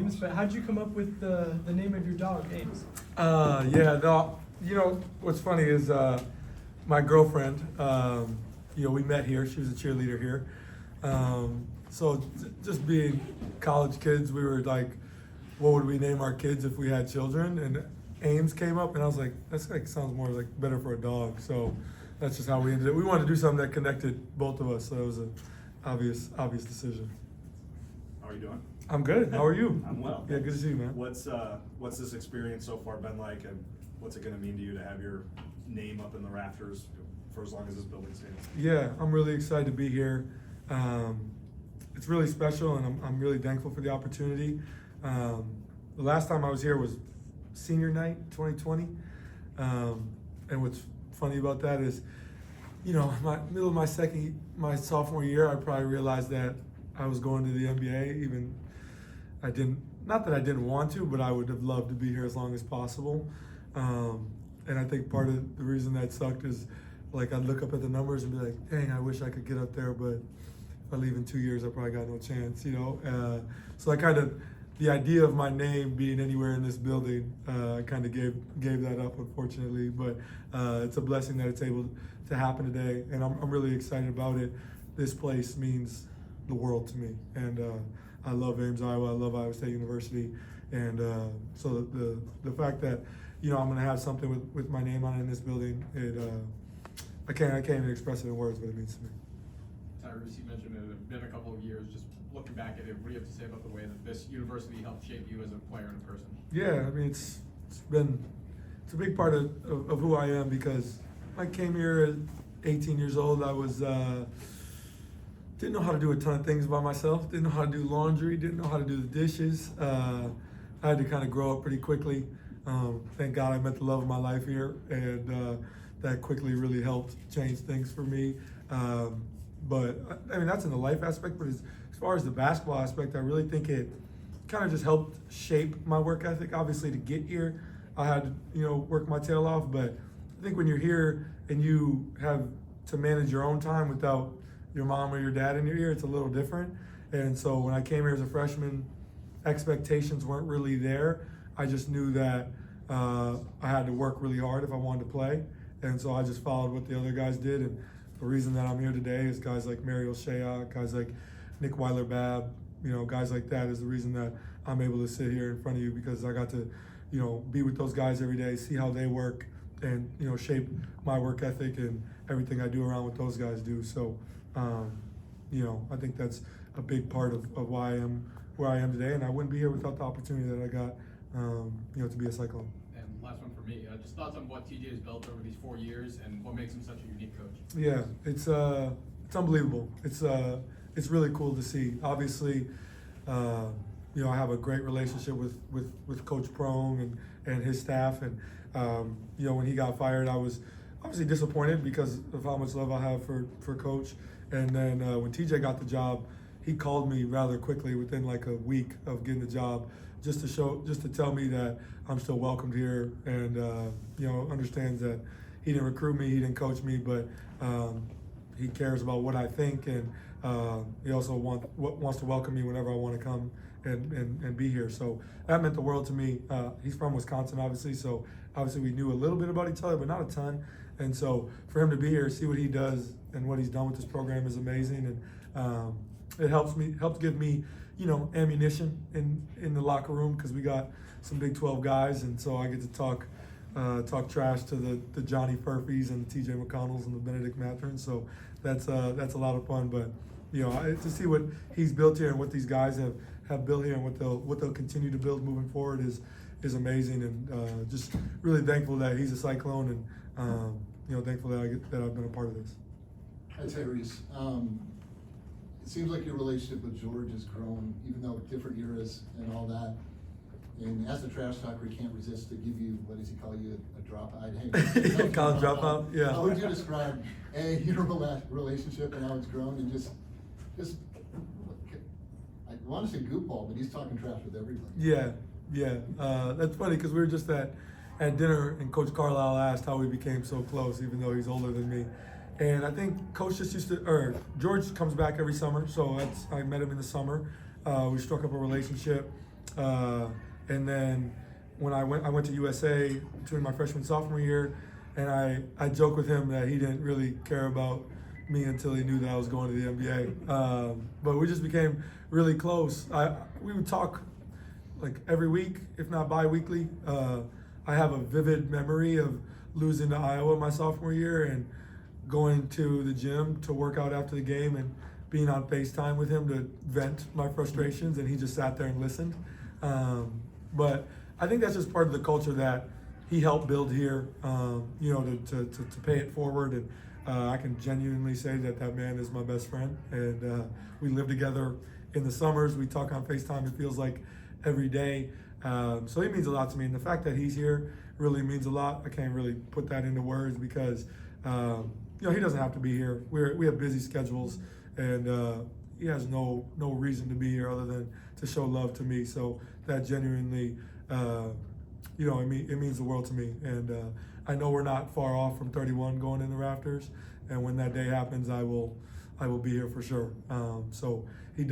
Ames, but how'd you come up with the name of your dog, Ames? Yeah, no, what's funny is my girlfriend, we met here. She was a cheerleader here. So just being college kids, we were like, what would we name our kids if we had children? And Ames came up, and I was like, that's like sounds more like better for a dog. So that's just how we ended it. We wanted to do something that connected both of us, so it was an obvious decision. How are you doing? I'm good. How are you? I'm well. Yeah, good to see you, man. What's this experience so far been like, and what's it going to mean to you to have your name up in the rafters for as long as this building stands? Yeah, I'm really excited to be here. It's really special, and I'm really thankful for the opportunity. The last time I was here was senior night, 2020. And what's funny about that is, my middle of my sophomore year, I probably realized that I was going to the NBA. Even not that I didn't want to, but I would have loved to be here as long as possible. And I think part of the reason that sucked is, like, I'd look up at the numbers and be like, dang, I wish I could get up there, but if I leave in 2 years, I probably got no chance, So the idea of my name being anywhere in this building, I kind of gave that up, unfortunately. But it's a blessing that it's able to happen today, and I'm really excited about it. This place means the world to me, and I love Ames, Iowa. I love Iowa State University, and so the fact that I'm going to have something with my name on it in this building, I can't even express it in words what it means to me. Tyrese, you mentioned it had been a couple of years. Just looking back at it, what do you have to say about the way that this university helped shape you as a player and a person? Yeah, I mean, it's a big part of who I am, because I came here at 18 years old. I was didn't know how to do a ton of things by myself. Didn't know how to do laundry. Didn't know how to do the dishes. I had to kind of grow up pretty quickly. Thank God I met the love of my life here, and that quickly really helped change things for me. But I mean, that's in the life aspect. But as far as the basketball aspect, I really think it kind of just helped shape my work ethic. Obviously, to get here, I had to work my tail off. But I think when you're here and you have to manage your own time without your mom or your dad in your ear, it's a little different. And so when I came here as a freshman, expectations weren't really there. I just knew that I had to work really hard if I wanted to play. And so I just followed what the other guys did. And the reason that I'm here today is guys like Mario Shayok, guys like Nick Weiler-Babb, guys like that is the reason that I'm able to sit here in front of you, because I got to, be with those guys every day, see how they work, and, shape my work ethic and everything I do around what those guys do. So, I think that's a big part of why I am where I am today, and I wouldn't be here without the opportunity that I got, to be a Cyclone. And last one for me, just thoughts on what TJ has built over these 4 years and what makes him such a unique coach. Yeah, it's unbelievable. It's really cool to see. Obviously, I have a great relationship with Coach Prong and his staff, and when he got fired, I was obviously disappointed because of how much love I have for Coach. And then when TJ got the job, he called me rather quickly within like a week of getting the job, just to tell me that I'm still welcomed here, and understands that he didn't recruit me, he didn't coach me, but he cares about what I think, and he also wants to welcome me whenever I want to come and be here. So that meant the world to me. He's from Wisconsin, obviously, so obviously we knew a little bit about each other, but not a ton. And so for him to be here, see what he does and what he's done with this program is amazing, and it helps give me ammunition in the locker room, because we got some Big 12 guys, and so I get to talk trash to the Johnny Furphys and the TJ McConnells and the Benedict Mathurin. So that's a lot of fun. But to see what he's built here and what these guys have built here and what they'll continue to build moving forward is amazing, and just really thankful that he's a Cyclone, and thankful that I've been a part of this. Hi, Tyrese. It seems like your relationship with George has grown, even though different eras and all that. And as a trash talker, he can't resist to give you, what does he call you, a dropout? College dropout, yeah. How would you describe your relationship and how it's grown, and just I want to say goofball, but he's talking trash with everybody. Yeah. That's funny, because we were just at dinner, and Coach Carlisle asked how we became so close, even though he's older than me. And I think Coach just George comes back every summer, so I met him in the summer. We struck up a relationship. And then when I went to USA between my freshman and sophomore year, and I joke with him that he didn't really care about me until he knew that I was going to the NBA. But we just became really close. We would talk like every week, if not bi-weekly. I have a vivid memory of losing to Iowa my sophomore year and going to the gym to work out after the game and being on FaceTime with him to vent my frustrations, and he just sat there and listened. But I think that's just part of the culture that he helped build here, to pay it forward. And I can genuinely say that man is my best friend. And we live together in the summers. We talk on FaceTime, it feels like every day. So he means a lot to me. And the fact that he's here really means a lot. I can't really put that into words because, he doesn't have to be here. We have busy schedules, and he has no reason to be here other than to show love to me. So that genuinely, it means the world to me. And I know we're not far off from 31 going in the rafters. And when that day happens, I will be here for sure. So he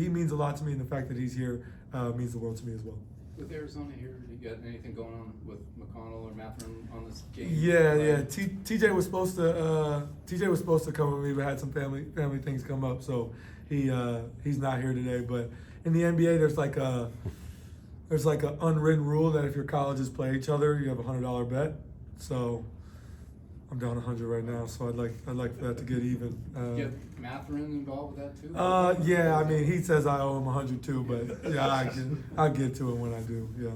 means a lot to me, and the fact that he's here means the world to me as well. With Arizona here, you got anything going on with McConnell or Mathurin on this game? Yeah. TJ was supposed to come with me, but had some family things come up, so he's not here today. But in the NBA, there's like an unwritten rule that if your colleges play each other, you have a $100 bet. So I'm down 100 right now, so I'd like for that to get even. Get Mathurin involved with that too? Yeah, I mean, he says I owe him 100 too, but yeah, I'll get to him when I do. Yeah.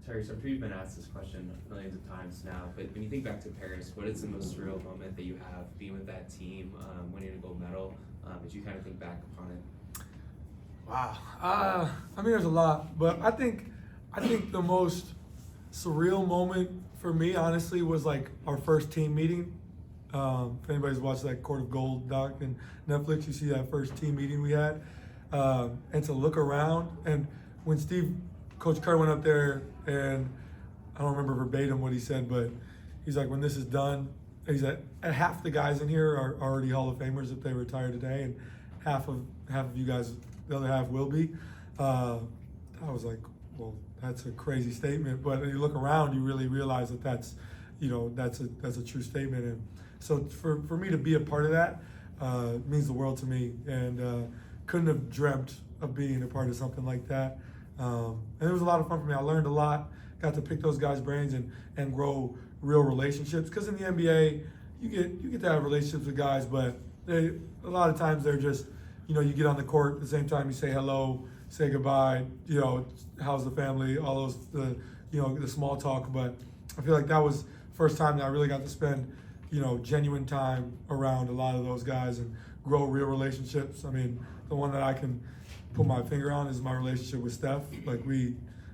Tyrese, I'm sure you've been asked this question millions of times now, but when you think back to Paris, what is the most surreal moment that you have being with that team, winning a gold medal, as you kind of think back upon it? Wow. I mean, there's a lot, but I think the most surreal moment for me, honestly, was like our first team meeting. If anybody's watched that Court of Gold doc in Netflix, you see that first team meeting we had, and to look around. And when Coach Kerr went up there, and I don't remember verbatim what he said, but he's like, when this is done, he's like, half the guys in here are already Hall of Famers if they retire today, and half of you guys, the other half will be. I was like, well, that's a crazy statement, but when you look around, you really realize that that's a true statement. And so for me to be a part of that means the world to me, and couldn't have dreamt of being a part of something like that. And it was a lot of fun for me. I learned a lot, got to pick those guys' brains and grow real relationships. Because in the NBA, you get to have relationships with guys, but a lot of times they're just, you get on the court at the same time you say hello, say goodbye, how's the family, all those, the small talk. But I feel like that was the first time that I really got to spend, genuine time around a lot of those guys and grow real relationships. I mean, the one that I can put my finger on is my relationship with Steph. Like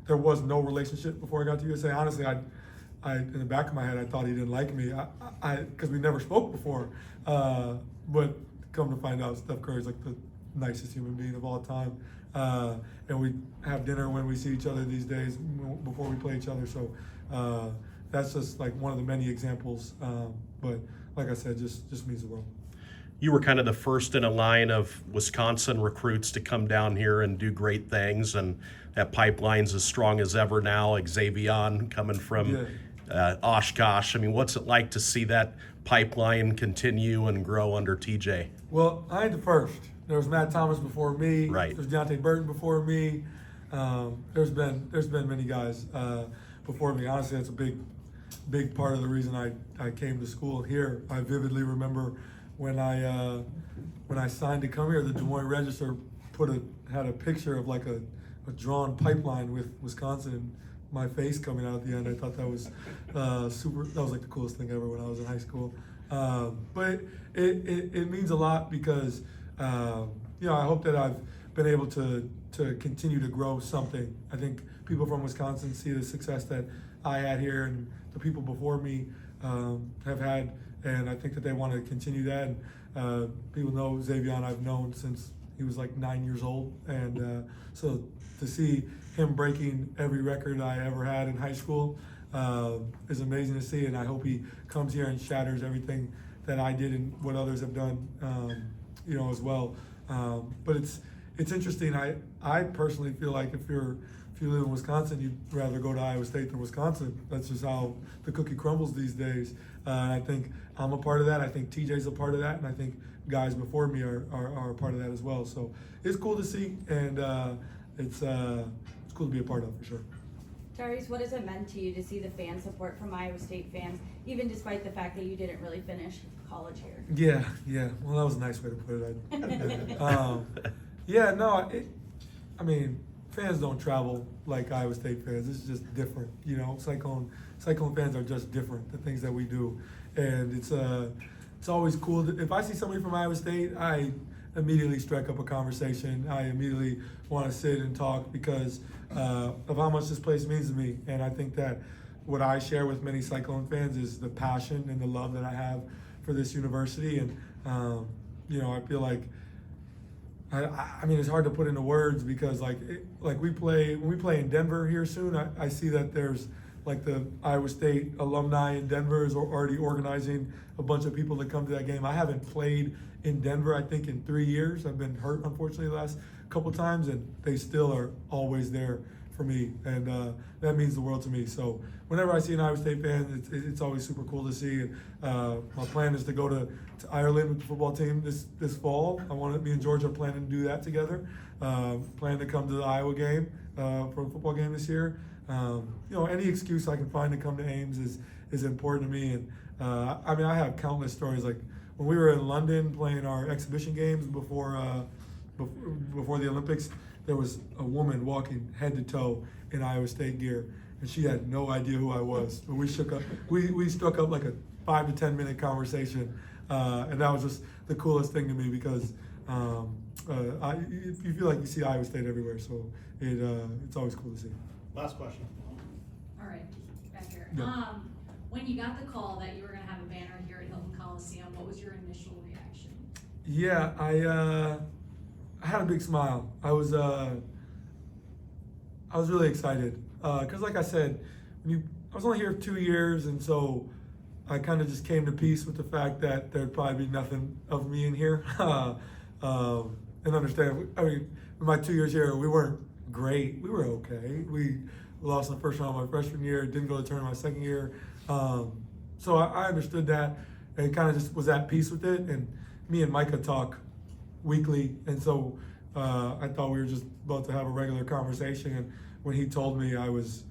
there was no relationship before I got to USA. Honestly, I in the back of my head, I thought he didn't like me. Because we never spoke before. But come to find out, Steph Curry's like the nicest human being of all time. And we have dinner when we see each other these days before we play each other. So that's just like one of the many examples. But like I said, just means the world. You were kind of the first in a line of Wisconsin recruits to come down here and do great things, and that pipeline's as strong as ever now. Xavier coming from Oshkosh. I mean, what's it like to see that pipeline continue and grow under TJ? Well, I ain't the first. There was Matt Thomas before me. Right. There's Deontay Burton before me. There's been many guys before me. Honestly, that's a big part of the reason I came to school here. I vividly remember when I signed to come here, the Des Moines Register had a picture of like a drawn pipeline with Wisconsin and my face coming out at the end. I thought that was super. That was like the coolest thing ever when I was in high school. But it means a lot because I hope that I've been able to continue to grow something. I think people from Wisconsin see the success that I had here and the people before me have had, and I think that they want to continue that. And people know Xavier I've known since he was like 9 years old, and so to see him breaking every record I ever had in high school is amazing to see, and I hope he comes here and shatters everything that I did and what others have done, as well. But it's interesting. I personally feel like if you live in Wisconsin, you'd rather go to Iowa State than Wisconsin. That's just how the cookie crumbles these days. And I think I'm a part of that. I think TJ's a part of that, and I think guys before me are a part of that as well. So it's cool to see, and it's cool to be a part of for sure. Tyrese, what has it meant to you to see the fan support from Iowa State fans, even despite the fact that you didn't really finish college here? Yeah. Well, that was a nice way to put it. Yeah, no, I mean, fans don't travel like Iowa State fans. It's just different, you know. Cyclone fans are just different. The things that we do, and it's always cool. If I see somebody from Iowa State, I immediately strike up a conversation. I immediately want to sit and talk because of how much this place means to me. And I think that what I share with many Cyclone fans is the passion and the love that I have for this university. And you know, I feel like I mean, it's hard to put into words because when we play in Denver here soon, I see that there's like the Iowa State alumni in Denver is already organizing a bunch of people to come to that game. I haven't played in Denver, I think, in 3 years. I've been hurt, unfortunately, the last couple times, and they still are always there for me, and that means the world to me. So whenever I see an Iowa State fan, it's always super cool to see. My plan is to go to Ireland with the football team this fall. Me and George are planning to do that together. Plan to come to the Iowa game for a football game this year. You know, any excuse I can find to come to Ames is important to me. And I mean, I have countless stories. Like when we were in London playing our exhibition games before the Olympics, there was a woman walking head to toe in Iowa State gear, and she had no idea who I was. But we struck up like a 5 to 10 minute conversation, and that was just the coolest thing to me because you feel like you see Iowa State everywhere. So it's always cool to see. Last question. All right, back here. Yeah. When you got the call that you were gonna have a banner here at Hilton Coliseum, what was your initial reaction? Yeah, I had a big smile. I was really excited because, like I said, I was only here 2 years, and so I kind of just came to peace with the fact that there'd probably be nothing of me in here. And understand, I mean, in my 2 years here, we weren't great. We were okay. We lost in the first round my freshman year, didn't go to the tournament my second year. So I understood that and kind of just was at peace with it. And me and Micah talk weekly, and so I thought we were just about to have a regular conversation. And when he told me, I was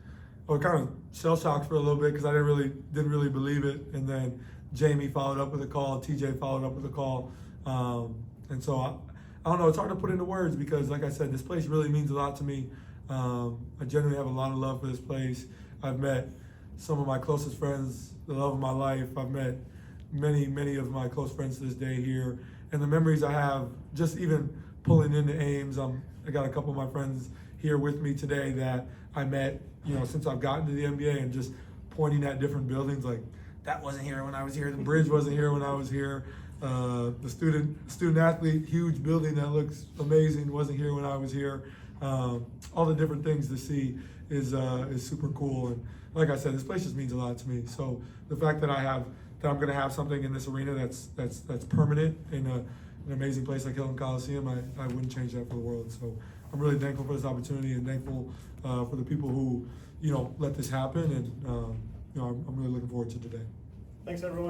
kind of shell shocked for a little bit because I didn't really believe it. And then Jamie followed up with a call, TJ followed up with a call, and so I don't know. It's hard to put into words because, like I said, this place really means a lot to me. I genuinely have a lot of love for this place. I've met some of my closest friends, the love of my life. I've met many of my close friends to this day here. And the memories I have, just even pulling into Ames, I got a couple of my friends here with me today that I met, you know, since I've gotten to the NBA, and just pointing at different buildings like, that wasn't here when I was here, the bridge wasn't here when I was here. The student athlete, huge building that looks amazing, wasn't here when I was here. All the different things to see is super cool. And like I said, this place just means a lot to me. So the fact that I'm going to have something in this arena that's permanent in an amazing place like Hilton Coliseum, I wouldn't change that for the world. So I'm really thankful for this opportunity and thankful for the people who, you know, let this happen. And you know, I'm really looking forward to today. Thanks, everyone.